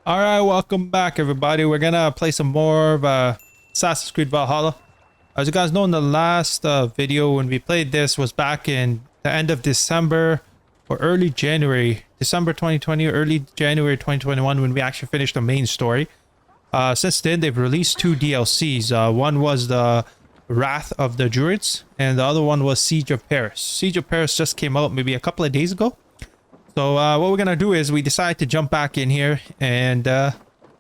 All right, welcome back, everybody. We're gonna play some more of Assassin's Creed Valhalla. As you guys know, in the last video when we played this was back in the end of December or early January, December 2020 or early January 2021 when we actually finished the main story. Since then, they've released two DLCs. One was the Wrath of the Druids, and the other one was Siege of Paris. Siege of Paris just came out maybe a couple of days ago. So what we're gonna do is we decided to jump back in here and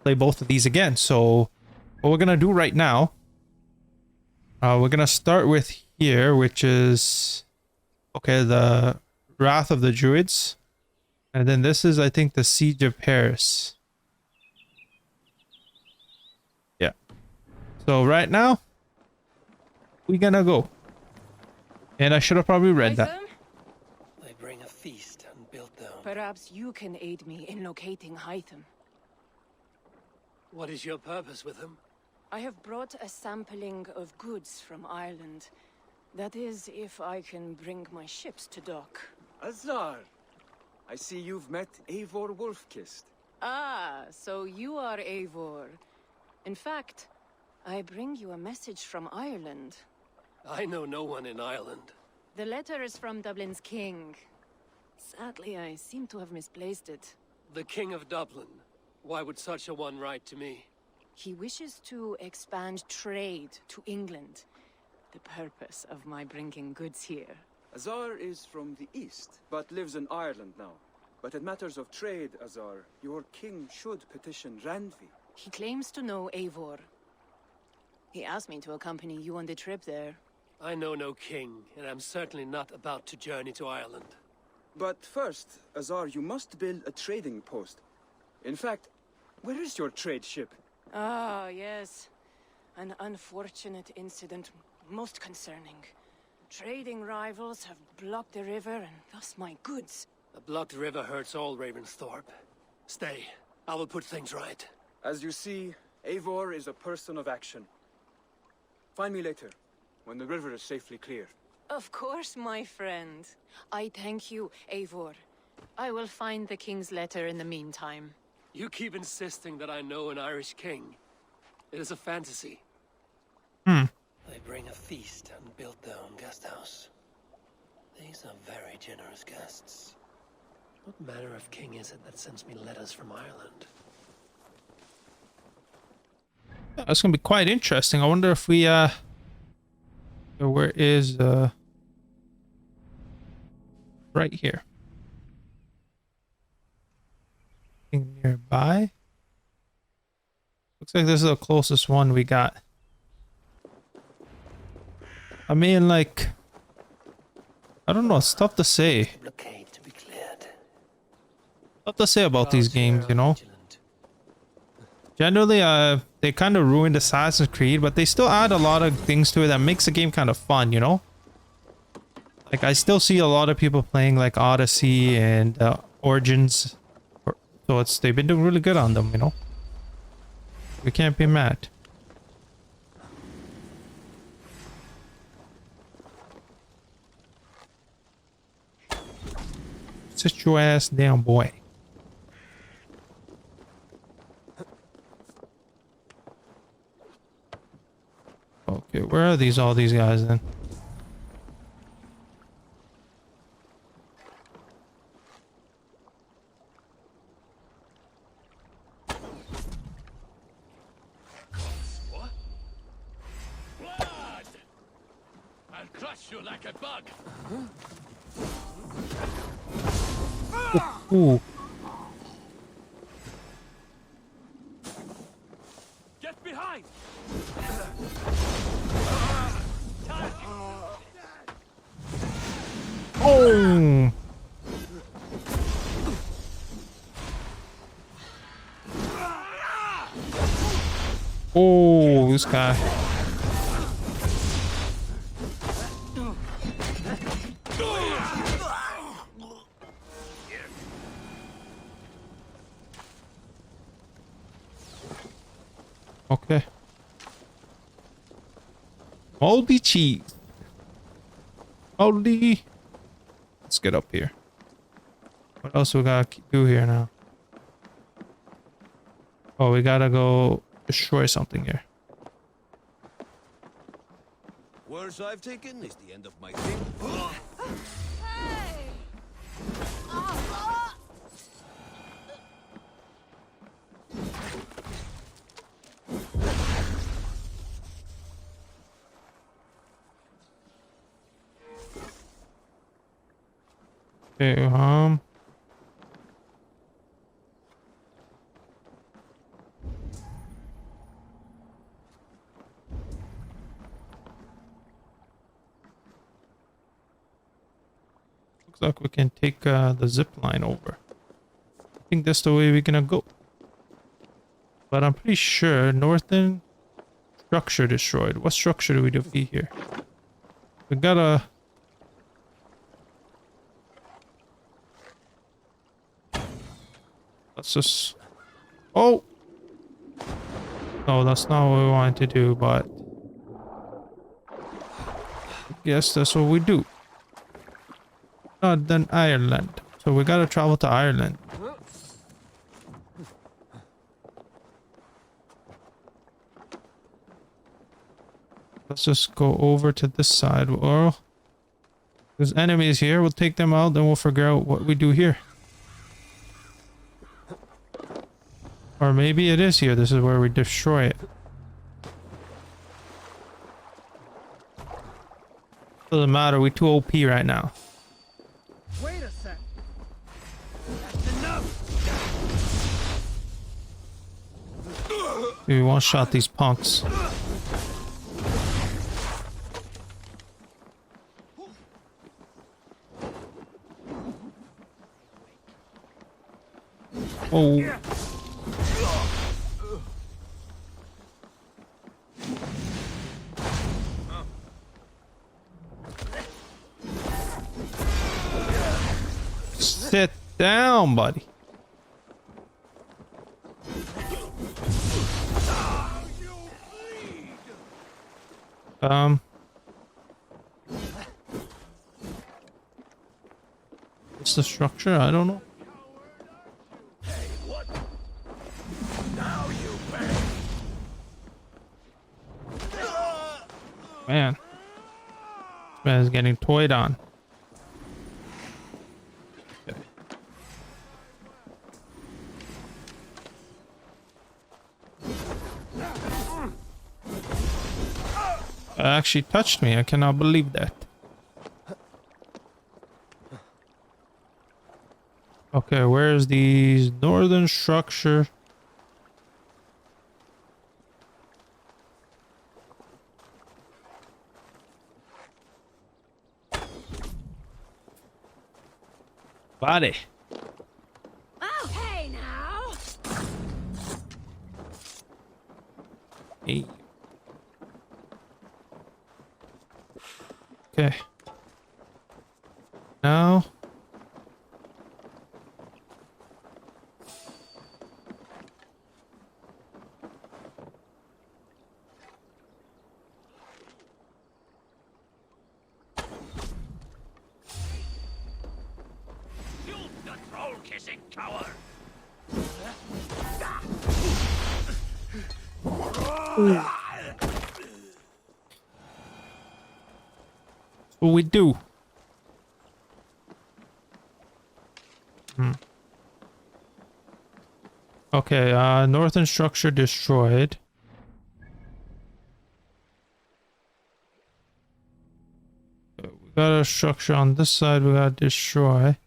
play both of these again. So what we're gonna do right now, we're gonna start with here, which is okay, the Wrath of the Druids, and then this is, I think, the Siege of Paris. Yeah. So right now we're gonna go, and I should have probably read that. They bring a feast and build them. Perhaps you can aid me in locating Hytham. What is your purpose with them? I have brought a sampling of goods from Ireland. That is, if I can bring my ships to dock. Azar! I see you've met Eivor Wolfkist. Ah, so you are Eivor. In fact, I bring you a message from Ireland. I know no one in Ireland. The letter is from Dublin's king. Sadly, I seem to have misplaced it. The King of Dublin. Why would such a one write to me? He wishes to expand trade to England. The purpose of my bringing goods here. Azar is from the east, but lives in Ireland now. But in matters of trade, Azar, your king should petition Randvi. He claims to know Eivor. He asked me to accompany you on the trip there. I know no king, and I'm certainly not about to journey to Ireland. But first, Azar, you must build a trading post. In fact, where is your trade ship? Ah, yes. An unfortunate incident, most concerning. Trading rivals have blocked the river, and thus my goods. A blocked river hurts all Ravensthorpe. Stay. I will put things right. As you see, Eivor is a person of action. Find me later, when the river is safely clear. Of course, my friend. I thank you, Eivor. I will find the king's letter in the meantime. You keep insisting that I know an Irish king. It is a fantasy. They bring a feast and build their own guest house. These are very generous guests. What manner of king is it that sends me letters from Ireland? That's gonna be quite interesting. I wonder if we where is right here. Nearby. Looks like this is the closest one we got. I mean, like, I don't know, it's tough to say. Blockade to be cleared. Tough to say about these games, you know. Generally, they kind of ruined Assassin's Creed, but they still add a lot of things to it that makes the game kind of fun, you know? Like, I still see a lot of people playing, like, Odyssey and Origins. So they've been doing really good on them, you know? We can't be mad. Sit your ass down, boy. Okay, where are all these guys then? What? Blood! I'll crush you like a bug. Ooh. Get behind! Oh! Oh, this guy. Okay. Moldy cheese. Moldy. Let's get up here. What else we gotta do here now? Oh, we gotta go destroy something here. Worse I've taken is the end of my thing. Hey! Okay, looks like we can take the zip line over. I think that's the way we're gonna go. But I'm pretty sure northern structure destroyed. What structure do we defeat here? We gotta... Let's just... Oh! No, that's not what we wanted to do, but... I guess that's what we do. Northern Ireland. So we gotta travel to Ireland. Let's just go over to this side. Or there's enemies here. We'll take them out, then we'll figure out what we do here. Or maybe it is here. This is where we destroy it. Doesn't matter. We're too OP right now. Wait a sec. We one shot these punks. Oh. Sit down, buddy. What's the structure? I don't know. Man. This man is getting toyed on. Okay. It actually touched me. I cannot believe that. Okay, where's the northern structure? Body. Oh, hey now! Hey. Okay. Now. Kissing coward! What we do? Okay, northern structure destroyed. We got a structure on this side we gotta destroy.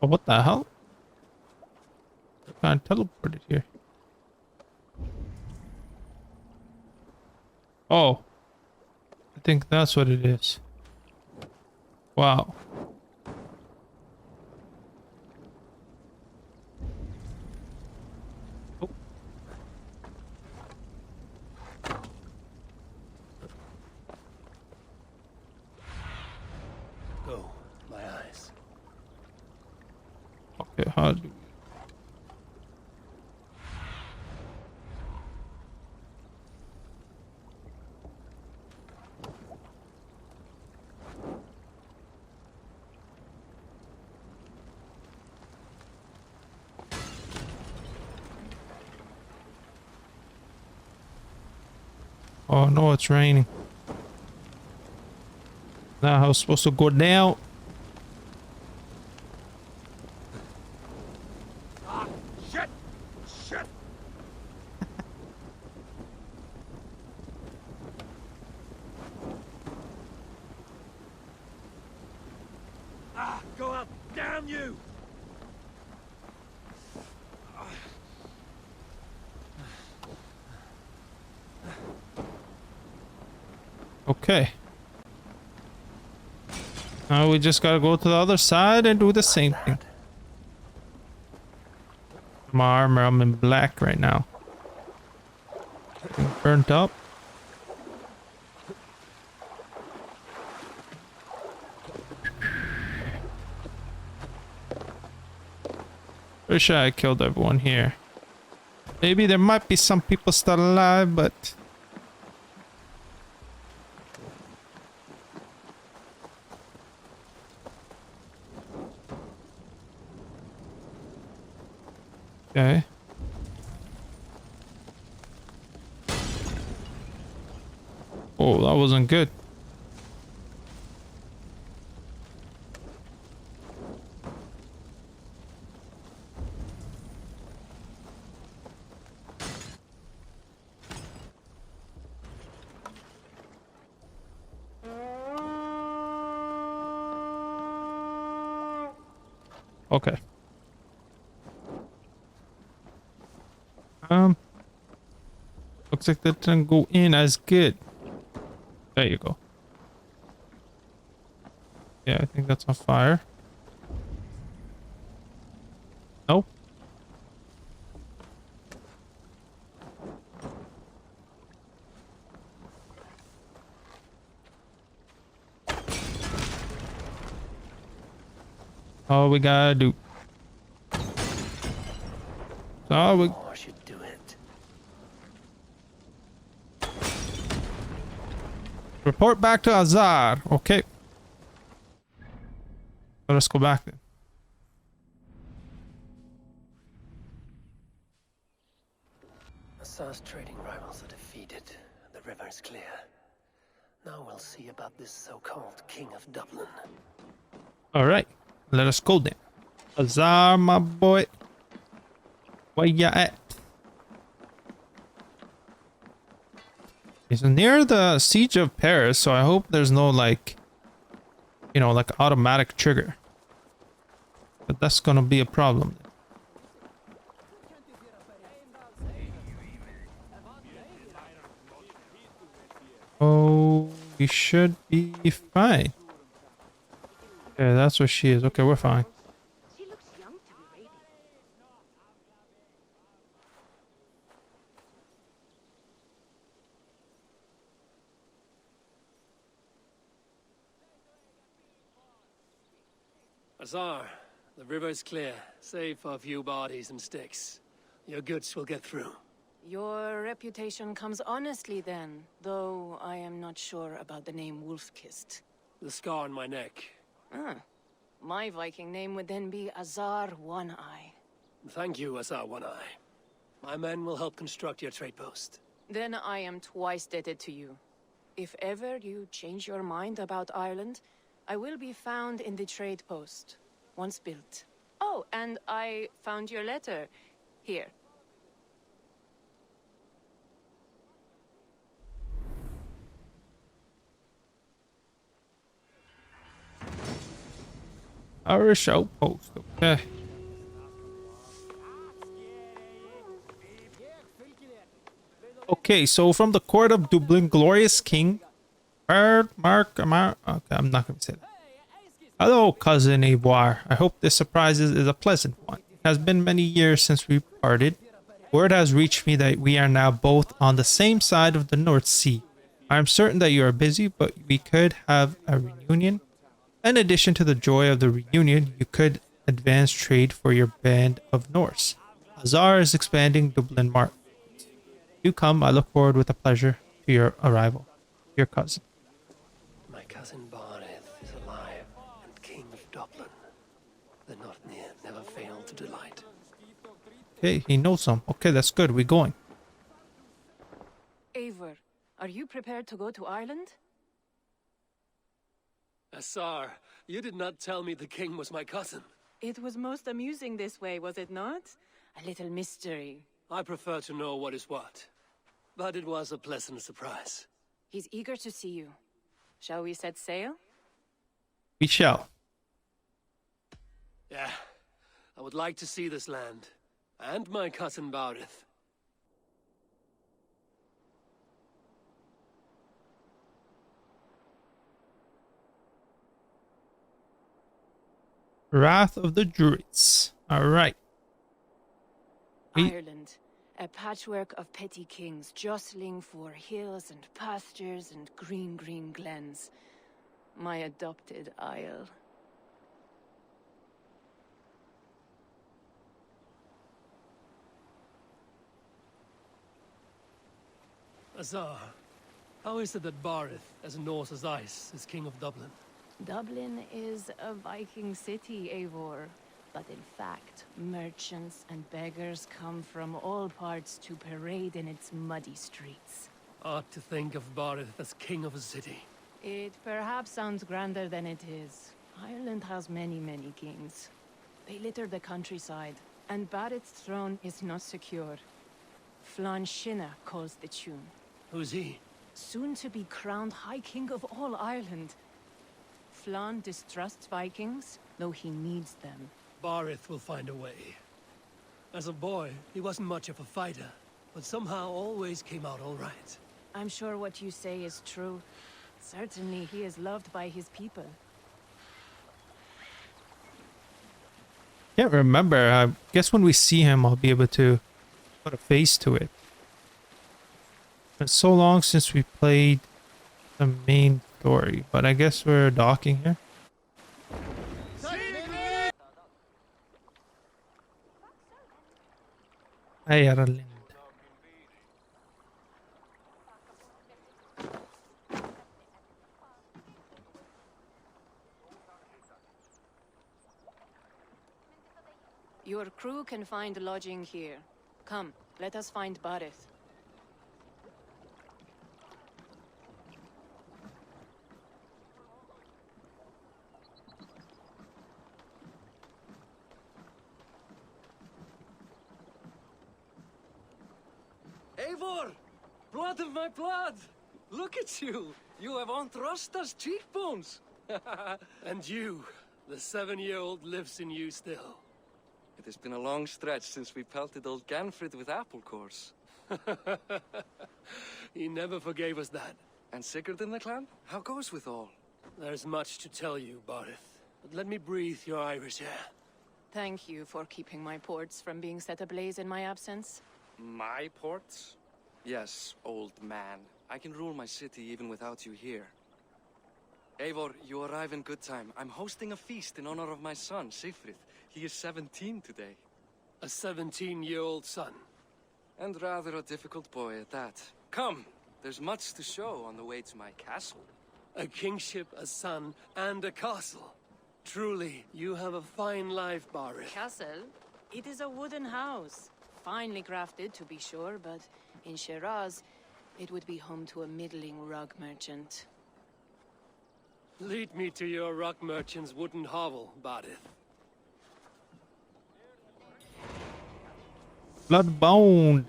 Oh, what the hell? I can't teleport it here. Oh. I think that's what it is. Wow. Oh. Go, my eyes. Okay, how do we... Oh no, it's raining. Now how it's supposed to go down. Shit! Shit! Go up! Damn you! Okay. Now we just gotta go to the other side and do the same thing. My armor, I'm in black right now. Getting burnt up. Pretty sure I killed everyone here. Maybe there might be some people still alive, but... Okay. Oh, that wasn't good. Okay. Looks like that didn't go in as good. There you go. Yeah, I think that's on fire. Nope. All we gotta do. So we should do it. report back to Azar. Okay. Let us go back then. Azar's trading rivals are defeated. The river is clear. Now we'll see about this so-called King of Dublin. All right. Let us go then. Azar, my boy. Where ya at? It's near the siege of Paris, so I hope there's no like, you know, like automatic trigger. But that's gonna be a problem. Oh, we should be fine. Okay, that's where she is. Okay, we're fine. She looks young to be raiding. Azar, the river is clear, save for a few bodies and sticks. Your goods will get through. Your reputation comes honestly then, though I am not sure about the name Wolfkist. The scar on my neck. Ah, my Viking name would then be Azar One Eye. Thank you, Azar One Eye. My men will help construct your trade post. Then I am twice indebted to you. If ever you change your mind about Ireland, I will be found in the trade post, once built. Oh, and I found your letter. Here. Irish outpost. Okay. Okay, so from the court of Dublin, glorious king. Okay, I'm not gonna say that. Hello, cousin Eivor. I hope this surprise is a pleasant one. It has been many years since we parted. Word has reached me that we are now both on the same side of the North Sea. I am certain that you are busy, but we could have a reunion. In addition to the joy of the reunion, you could advanced trade for your band of Norse. Azar is expanding Dublin Market. Do come, I look forward with a pleasure to your arrival. Your cousin. My cousin Barith is alive and king of Dublin. The not near never fail to delight. Okay, he knows some. Okay, that's good. We're going. Eivor, are you prepared to go to Ireland? Asar, you did not tell me the king was my cousin. It was most amusing this way, was it not? A little mystery. I prefer to know what is what. But it was a pleasant surprise. He's eager to see you. Shall we set sail? We shall. Yeah, I would like to see this land. And my cousin Barith. Wrath of the Druids. Alright. Ireland. A patchwork of petty kings jostling for hills and pastures and green glens. My adopted isle. Azar, how is it that Barith, as Norse as ice, is king of Dublin? Dublin is a Viking city, Eivor. But in fact, merchants and beggars come from all parts to parade in its muddy streets. Odd to think of Barith as king of a city. It perhaps sounds grander than it is. Ireland has many kings. They litter the countryside, and Barith's throne is not secure. Flann calls the tune. Who's he? Soon to be crowned High King of all Ireland. Flann distrusts Vikings, though he needs them. Barith will find a way. As a boy, he wasn't much of a fighter, but somehow always came out all right. I'm sure what you say is true. Certainly he is loved by his people. Can't remember. I guess when we see him, I'll be able to put a face to it. It's so long since we played the main story, but I guess we're docking here. Ireland. Your crew can find lodging here. Come, let us find Barith. Eivor! Blood of my blood! Look at you! You have Aunt Rosta's cheekbones! And you, the 7-year-old lives in you still. It has been a long stretch since we pelted old Ganfrid with apple cores. He never forgave us that. And Sigurd in the clan? How goes with all? There's much to tell you, Barith. But let me breathe your Irish air. Thank you for keeping my ports from being set ablaze in my absence. My ports? Yes, old man. I can rule my city even without you here. Eivor, you arrive in good time. I'm hosting a feast in honor of my son, Sigfrid. He is 17 today. A 17-year-old son. And rather a difficult boy at that. Come, there's much to show on the way to my castle. A kingship, a son, and a castle. Truly, you have a fine life, Barith. Castle? It is a wooden house. Finely crafted, to be sure, but in Shiraz, it would be home to a middling rug merchant. Lead me to your rug merchant's wooden hovel, Barith. Bloodbound.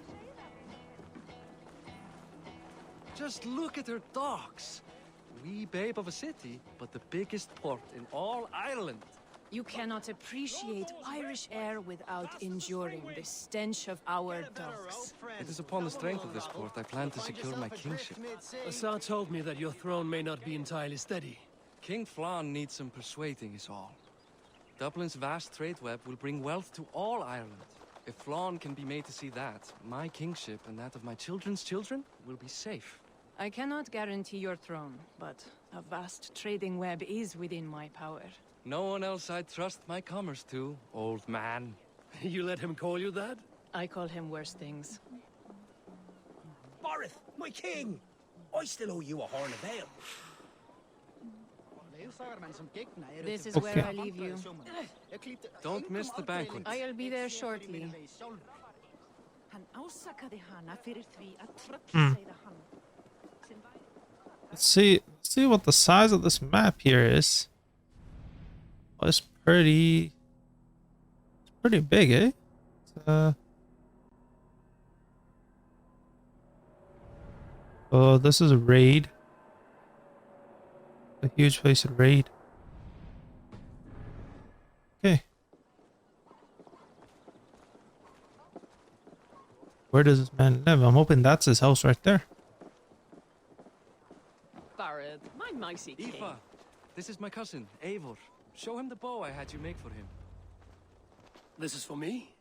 Just look at her docks. Wee babe of a city, but the biggest port in all Ireland. You cannot appreciate Irish air without enduring the stench of our docks. It is upon the strength of this port I plan to secure my kingship. Asar told me that your throne may not be entirely steady. King Flann needs some persuading is all. Dublin's vast trade web will bring wealth to all Ireland. If Flann can be made to see that, my kingship and that of my children's children will be safe. I cannot guarantee your throne, but a vast trading web is within my power. No one else I'd trust my commerce to, old man. You let him call you that? I call him worse things. Barith, my king! I still owe you a horn of ale. This is where I leave you. Don't miss the banquet. I'll be there shortly. Let's see what the size of this map here is. Oh, it's pretty big, eh? Oh, this is a raid. A huge place to raid. Okay. Where does this man live? I'm hoping that's his house right there. Barad, my mighty king. Aoife, this is my cousin, Eivor. Show him the bow I had you make for him. This is for me?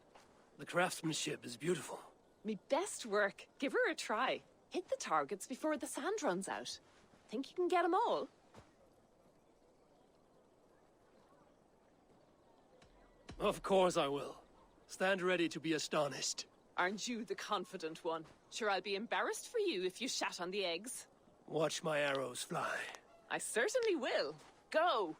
The craftsmanship is beautiful. Me best work. Give her a try. Hit the targets before the sand runs out. Think you can get them all? Of course I will. Stand ready to be astonished. Aren't you the confident one? Sure, I'll be embarrassed for you if you shat on the eggs. Watch my arrows fly. I certainly will. Go!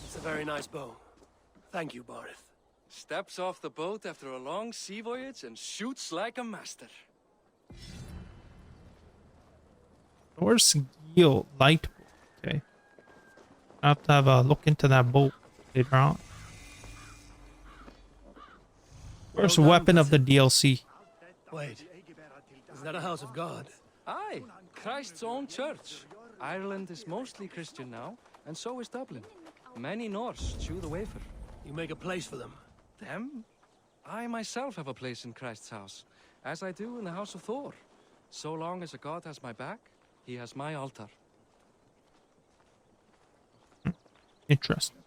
It's a very nice bow. Thank you, Barith. Steps off the boat after a long sea voyage and shoots like a master. Where's Gil light? Okay. I have to have a look into that boat later on. Where's Well done, weapon of the DLC? Wait. Is that a house of God? Aye, Christ's own church. Ireland is mostly Christian now, and so is Dublin. Many Norse chew the wafer. You make a place for them. Them? I myself have a place in Christ's house, as I do in the house of Thor. So long as a god has my back, he has my altar. Interesting.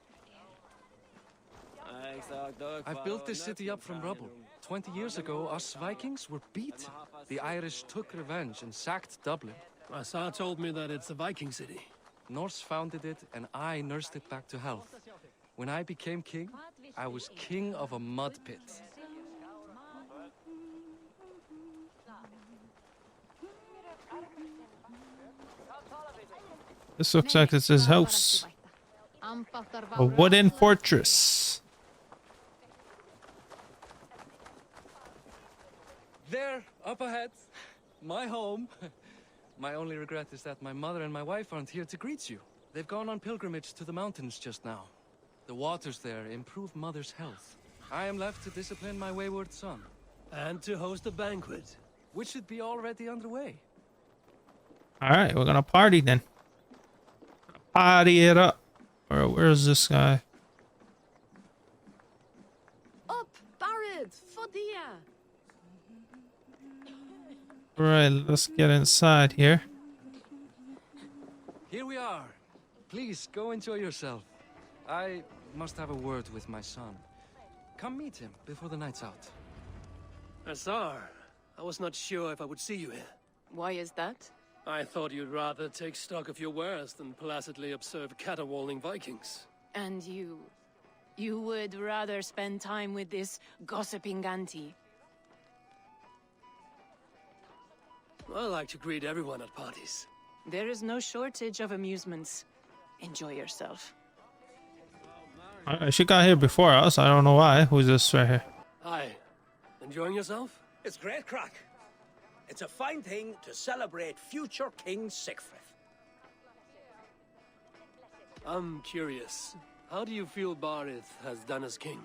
I've built this city up from rubble. 20 years ago, us Vikings were beat. The Irish took revenge and sacked Dublin. My Sar told me that it's a Viking city. Norse founded it, and I nursed it back to health. When I became king, I was king of a mud pit. This looks like it's his house. A wooden fortress. There, up ahead, my home. My only regret is that my mother and my wife aren't here to greet you. They've gone on pilgrimage to the mountains just now. The waters there improve mother's health. I am left to discipline my wayward son. And to host a banquet. Which should be already underway. Alright, we're gonna party then. Party it up. Where's this guy? Up, Barad, Fodia. Alright, let's get inside here. Here we are. Please, go enjoy yourself. I must have a word with my son. Come meet him before the night's out. Sar, I was not sure if I would see you here. Why is that? I thought you'd rather take stock of your wares than placidly observe caterwauling Vikings. And you would rather spend time with this gossiping auntie? I like to greet everyone at parties. There is no shortage of amusements. Enjoy yourself. She got here before us. I don't know why. Who's this right here? Hi. Enjoying yourself? It's great crack. It's a fine thing to celebrate future King Sigfrid. I'm curious. How do you feel Barith has done as king?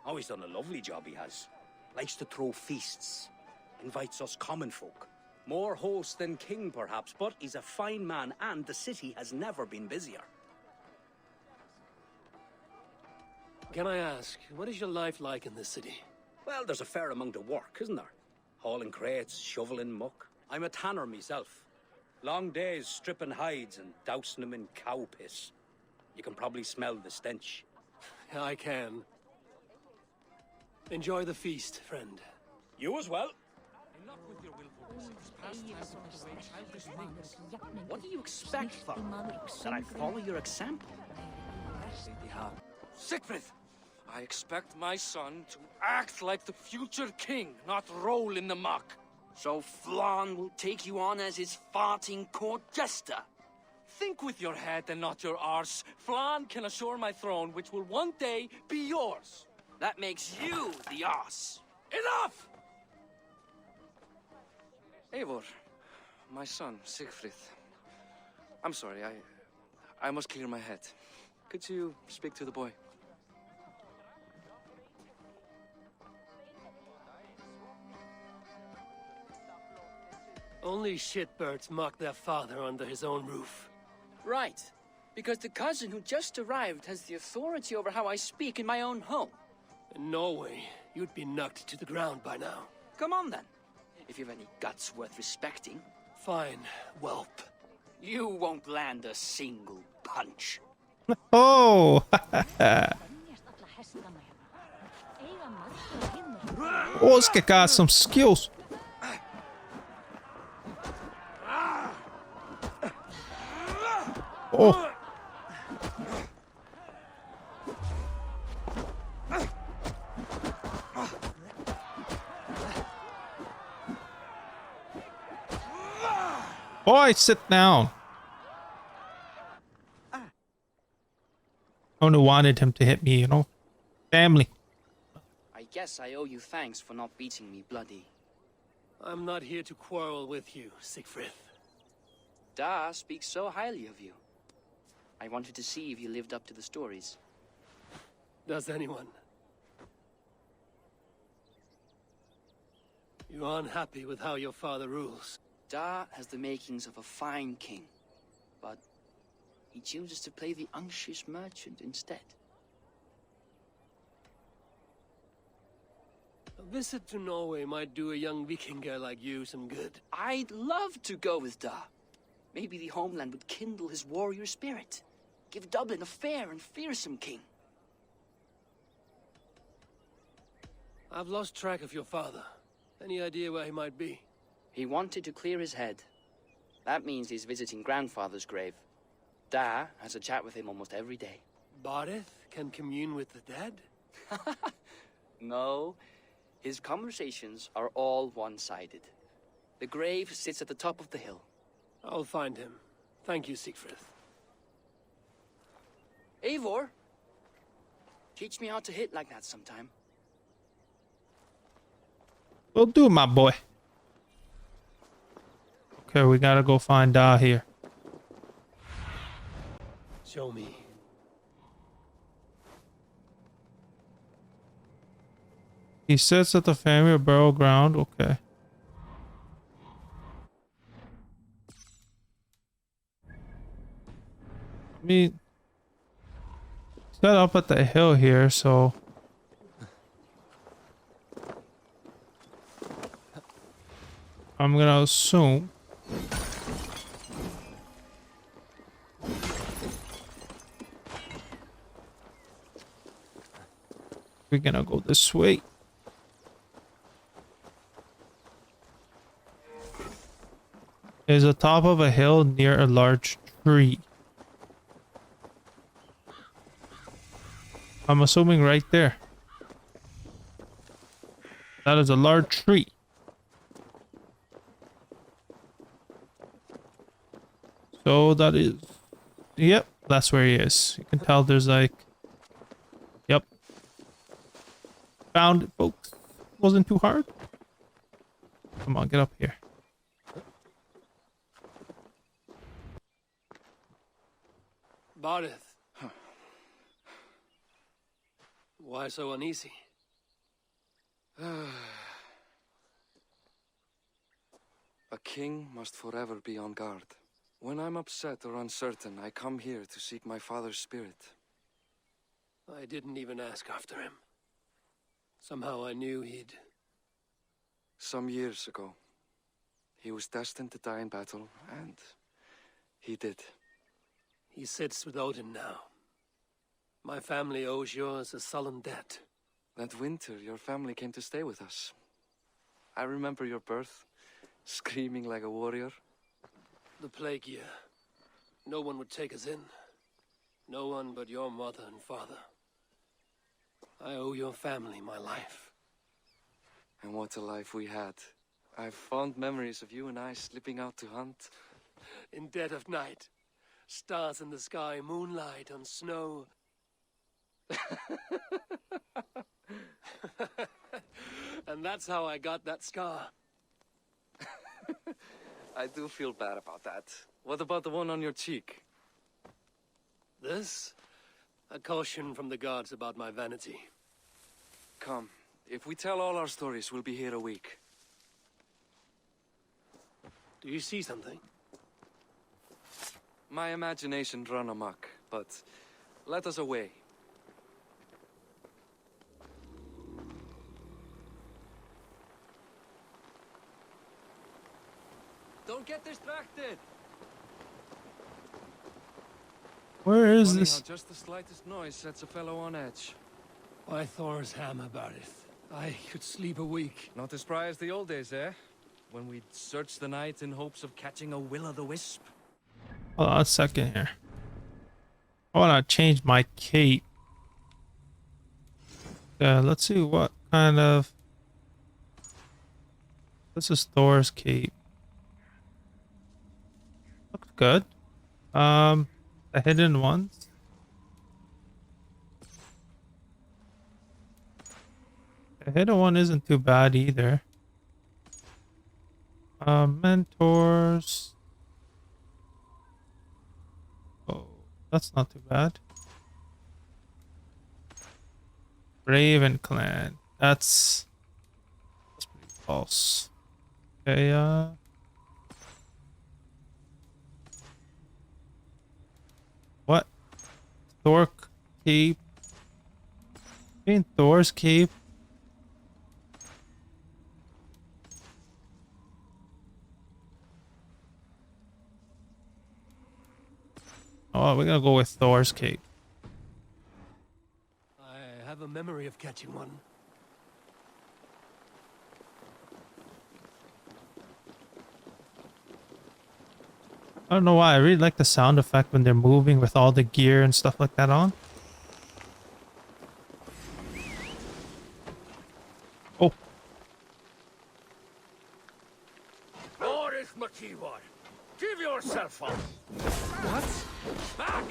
Oh, he's done a lovely job, he has. Likes to throw feasts. Invites us common folk. More host than king, perhaps, but he's a fine man, and the city has never been busier. Can I ask, what is your life like in this city? Well, there's a fair amount of work, isn't there? Hauling crates, shoveling muck. I'm a tanner myself. Long days stripping hides and dousing them in cow piss. You can probably smell the stench. I can. Enjoy the feast, friend. You as well. What do you expect, Thorstein? That I follow your example? Siegfried! I expect my son to act like the future king, not roll in the muck. So Flann will take you on as his farting court jester? Think with your head and not your arse. Flann can assure my throne, which will one day be yours. That makes you the arse. Enough! Eivor, my son, Siegfried. I'm sorry, I must clear my head. Could you speak to the boy? Only shitbirds mock their father under his own roof. Right. Because the cousin who just arrived has the authority over how I speak in my own home. In Norway, you'd be knocked to the ground by now. Come on then. If you've any guts worth respecting. Fine, whelp. You won't land a single punch. Oh! Oscar got some skills. Oh. Boy, sit down. I only wanted him to hit me, you know. Family. I guess I owe you thanks for not beating me bloody. I'm not here to quarrel with you, Siegfried. Da speaks so highly of you. I wanted to see if you lived up to the stories. Does anyone? You're unhappy with how your father rules. Da has the makings of a fine king, but he chooses to play the unctuous merchant instead. A visit to Norway might do a young Viking girl like you some good. I'd love to go with Da. Maybe the homeland would kindle his warrior spirit. Give Dublin a fair and fearsome king. I've lost track of your father. Any idea where he might be? He wanted to clear his head. That means he's visiting grandfather's grave. Da has a chat with him almost every day. Barith can commune with the dead? No. His conversations are all one-sided. The grave sits at the top of the hill. I'll find him. Thank you, Siegfried. Eivor, teach me how to hit like that sometime. Will do, my boy. Okay, we gotta go find Da here. Show me. He sits at the family burial ground. Okay. Me set up at the hill here, so I'm gonna assume we're gonna go this way. Is the top of a hill near a large tree. I'm assuming right there. That is a large tree. So that is... Yep, that's where he is. You can tell there's like... Yep. Found it, folks. Wasn't too hard. Come on, get up here. Barith. Why so uneasy? A king must forever be on guard. When I'm upset or uncertain, I come here to seek my father's spirit. I didn't even ask after him. Somehow I knew he'd... Some years ago, He was destined to die in battle, and he did. He sits with Odin now. My family owes yours a sullen debt. That winter, your family came to stay with us. I remember your birth, screaming like a warrior. The plague year. No one would take us in. No one but your mother and father. I owe your family my life. And what a life we had. I have fond memories of you and I slipping out to hunt. In dead of night. Stars in the sky, moonlight on snow. And that's how I got that scar. I do feel bad about that. What about the one on your cheek? This? A caution from the gods about my vanity. Come, if we tell all our stories, we'll be here a week. Do you see something? My imagination run amok, but let us away. Don't get distracted! Where is Funny this? how just the slightest noise sets a fellow on edge. Why Thor's hammer burieth. I could sleep a week. Not as spry as the old days, eh? When we'd search the night in hopes of catching a will-o'-the-wisp. Hold on a second here. I want to change my cape. Let's see what kind of... This is Thor's cape. Looks good. The hidden ones. The hidden one isn't too bad either. Mentors. Oh, that's not too bad. Raven Clan. That's pretty false. Okay, what? Thor cape. In Thor's cape. Oh, we're gonna go with Thor's cape. I have a memory of catching one. I don't know why. I really like the sound effect when they're moving with all the gear and stuff like that on. Oh. Boris Makivor, give yourself up. What? Back!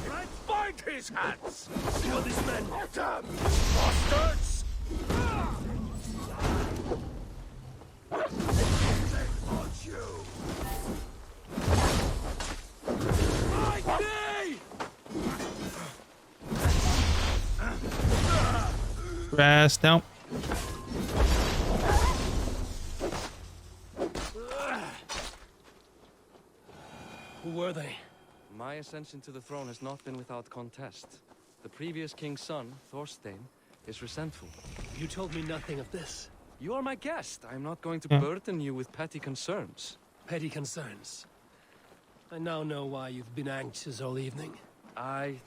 Right! Bind his hands! Kill these men! Damn! Bastards! They want you! Grass down. Who were they? My ascension to the throne has not been without contest. The previous king's son, Thorstein, is resentful. You told me nothing of this. You are my guest. I am not going to burden you with petty concerns. Petty concerns. I now know why you've been anxious all evening. Aye,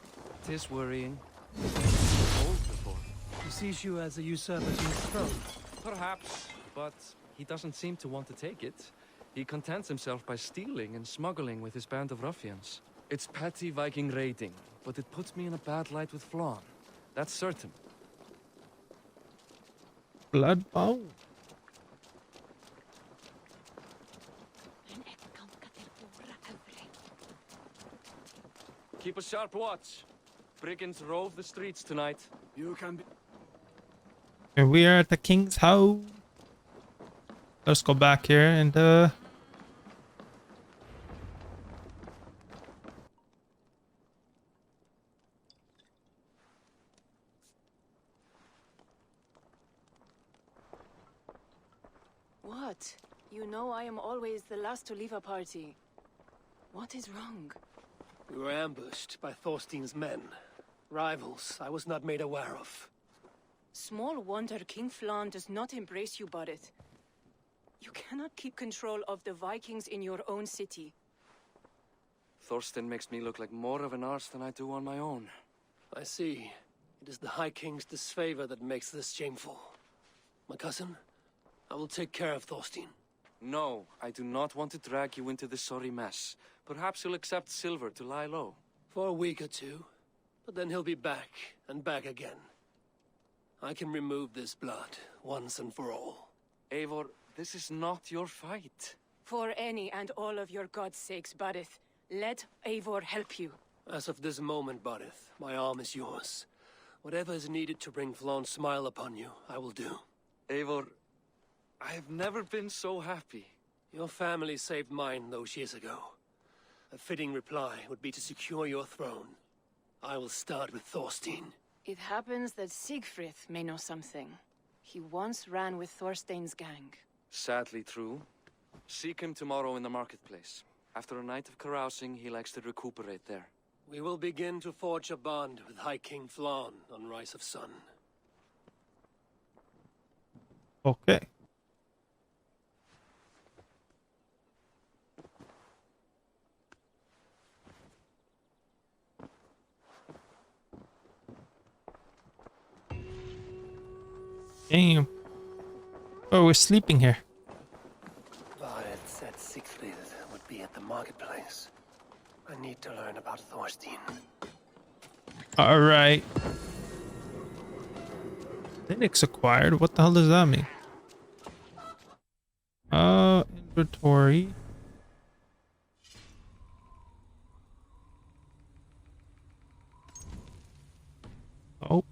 'tis worrying. Old before. He sees you as a usurper to his throne. Perhaps, but he doesn't seem to want to take it. He contents himself by stealing and smuggling with his band of ruffians. It's petty Viking raiding, but it puts me in a bad light with Flann. That's certain. Bloodbound. Keep a sharp watch. Brigands rove the streets tonight. You can be... And we are at the king's house. Let's go back here and What? You know I am always the last to leave a party. What is wrong? We were ambushed by Thorstein's men. Rivals I was not made aware of. Small wonder King Flann does not embrace you, Barret. You cannot keep control of the Vikings in your own city. Thorstein makes me look like more of an arse than I do on my own. I see. It is the High King's disfavor that makes this shameful. My cousin, I will take care of Thorstein. No, I do not want to drag you into this sorry mess. Perhaps you'll accept silver to lie low. For a week or two, but then he'll be back, and back again. I can remove this blood, once and for all. Eivor, this is not your fight. For any and all of your god's sakes, Barith, let Eivor help you. As of this moment, Barith, my arm is yours. Whatever is needed to bring Flann's smile upon you, I will do. Eivor, I have never been so happy. Your family saved mine those years ago. A fitting reply would be to secure your throne. I will start with Thorstein. It happens that Siegfried may know something. He once ran with Thorstein's gang. Sadly true. Seek him tomorrow in the marketplace. After a night of carousing, he likes to recuperate there. We will begin to forge a bond with High King Flann on Rise of Sun. Okay. Damn. Oh, we're sleeping here. Barith said Siegfried would be at the marketplace. I need to learn about Thorstein. Alright. Linux acquired? What the hell does that mean? Inventory. Oh.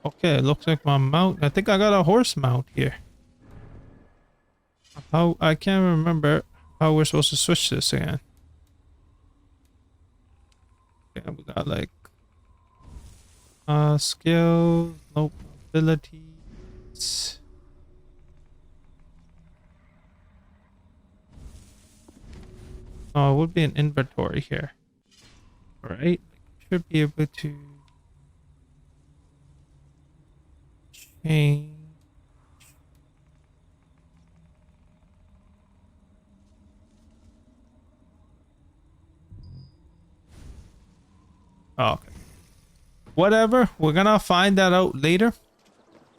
Okay, it looks like my mount. I think I got a horse mount here. How I can't remember how we're supposed to switch this again. Okay, we got like skills, nope, abilities. Oh, it would be an inventory here. Right? Should be able to change. Oh, okay. Whatever. We're gonna find that out later.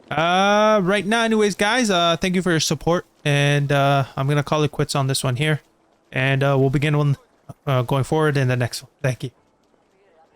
Right now, anyways, guys, thank you for your support. And I'm gonna call it quits on this one here. And we'll begin one going forward in the next one. Thank you.